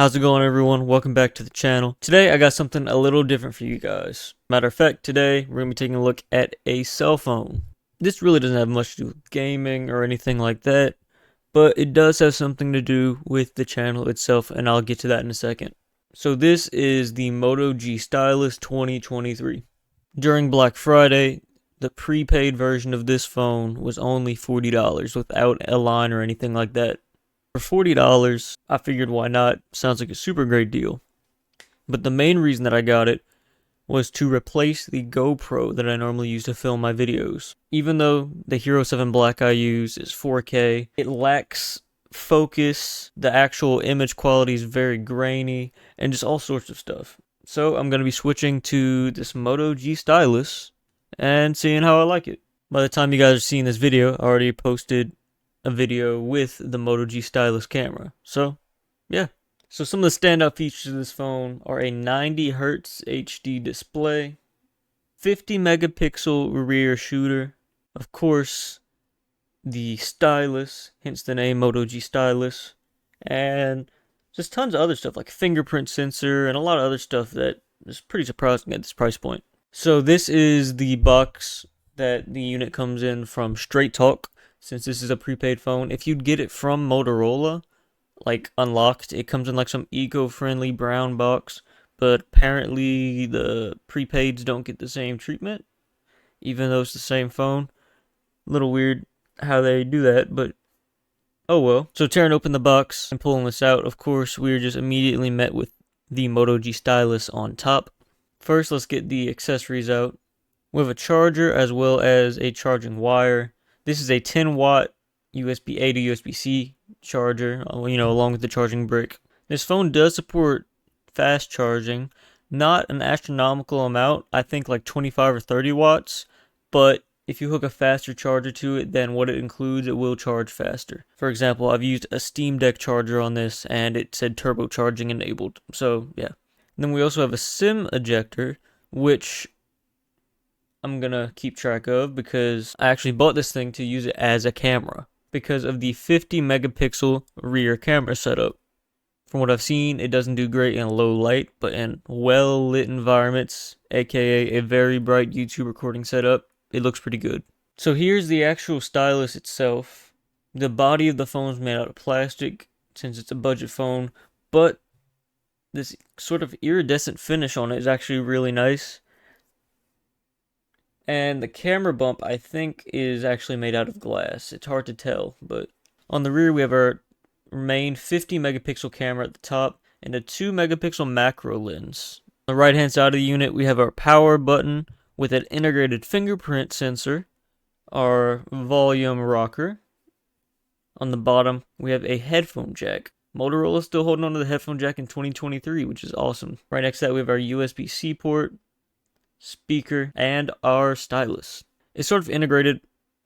How's it going, everyone? Welcome back to the channel. Today I got something a little different for you guys. Matter of fact, today we're going to be taking a look at a cell phone. This really doesn't have much to do with gaming or anything like that, but it does have something to do with the channel itself, and I'll get to that in a second. So this is the Moto G Stylus 2023. During Black Friday, the prepaid version of this phone was only $40 without a line or anything like that. For $40, I figured why not? Sounds like a super great deal. But the main reason that I got it was to replace the GoPro that I normally use to film my videos. Even though the Hero 7 Black I use is 4K, it lacks focus, the actual image quality is very grainy, and just all sorts of stuff. So I'm going to be switching to this Moto G Stylus and seeing how I like it. By the time you guys are seeing this video, I already posted a video with the Moto G Stylus camera. So, yeah. So some of the standout features of this phone are a 90Hz HD display, 50 megapixel rear shooter, of course, the stylus, hence the name Moto G Stylus, and just tons of other stuff like fingerprint sensor and a lot of other stuff that is pretty surprising at this price point. So this is the box that the unit comes in from Straight Talk. Since this is a prepaid phone, if you'd get it from Motorola, like unlocked, it comes in like some eco-friendly brown box, but apparently the prepaids don't get the same treatment, even though it's the same phone. A little weird how they do that, but oh well. So tearing open the box and pulling this out, of course, we are just immediately met with the Moto G Stylus on top. First, let's get the accessories out. We have a charger as well as a charging wire. This is a 10-watt USB-A to USB-C charger, along with the charging brick. This phone does support fast charging, not an astronomical amount, I think like 25 or 30 watts, but if you hook a faster charger to it than what it includes, it will charge faster. For example, I've used a Steam Deck charger on this, and it said turbocharging enabled, so yeah. And then we also have a SIM ejector, which I'm gonna keep track of because I actually bought this thing to use it as a camera because of the 50 megapixel rear camera setup. From what I've seen, it doesn't do great in low light, but in well lit environments, aka a very bright YouTube recording setup, it looks pretty good. So here's the actual stylus itself. The body of the phone is made out of plastic since it's a budget phone, but this sort of iridescent finish on it is actually really nice. And the camera bump, I think, is actually made out of glass. It's hard to tell, but on the rear we have our main 50 megapixel camera at the top and a 2 megapixel macro lens. On the right hand side of the unit we have our power button with an integrated fingerprint sensor, our volume rocker. On the bottom we have a headphone jack. Motorola is still holding on to the headphone jack in 2023, which is awesome. Right next to that we have our USB-C port, speaker, and our stylus. It's sort of integrated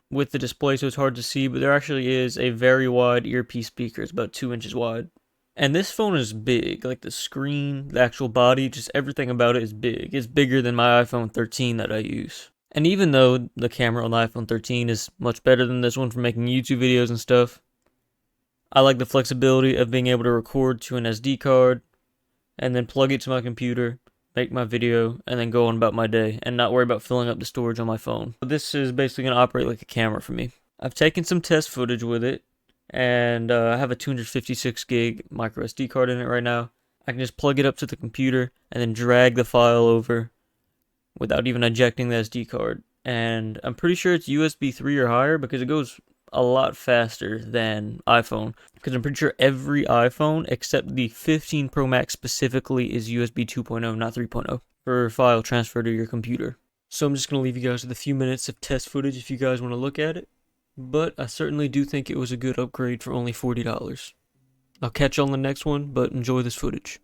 with the display, so it's hard to see, but there actually is a very wide earpiece speaker. It's about 2 inches wide. And this phone is big. Like the screen, the actual body, just everything about it is big. It's bigger than my iPhone 13 that I use. And even though the camera on the iPhone 13 is much better than this one for making YouTube videos and stuff, I like the flexibility of being able to record to an SD card and then plug it to my computer, make my video, and then go on about my day, and not worry about filling up the storage on my phone. But this is basically going to operate like a camera for me. I've taken some test footage with it, and I have a 256 gig micro SD card in it right now. I can just plug it up to the computer, and then drag the file over without even ejecting the SD card. And I'm pretty sure it's USB 3 or higher, because it goes a lot faster than iPhone, because I'm pretty sure every iPhone except the 15 Pro Max specifically is USB 2.0, not 3.0, for file transfer to your computer. So I'm just going to leave you guys with a few minutes of test footage if you guys want to look at it, but I certainly do think it was a good upgrade for only $40. I'll catch you on the next one, but enjoy this footage.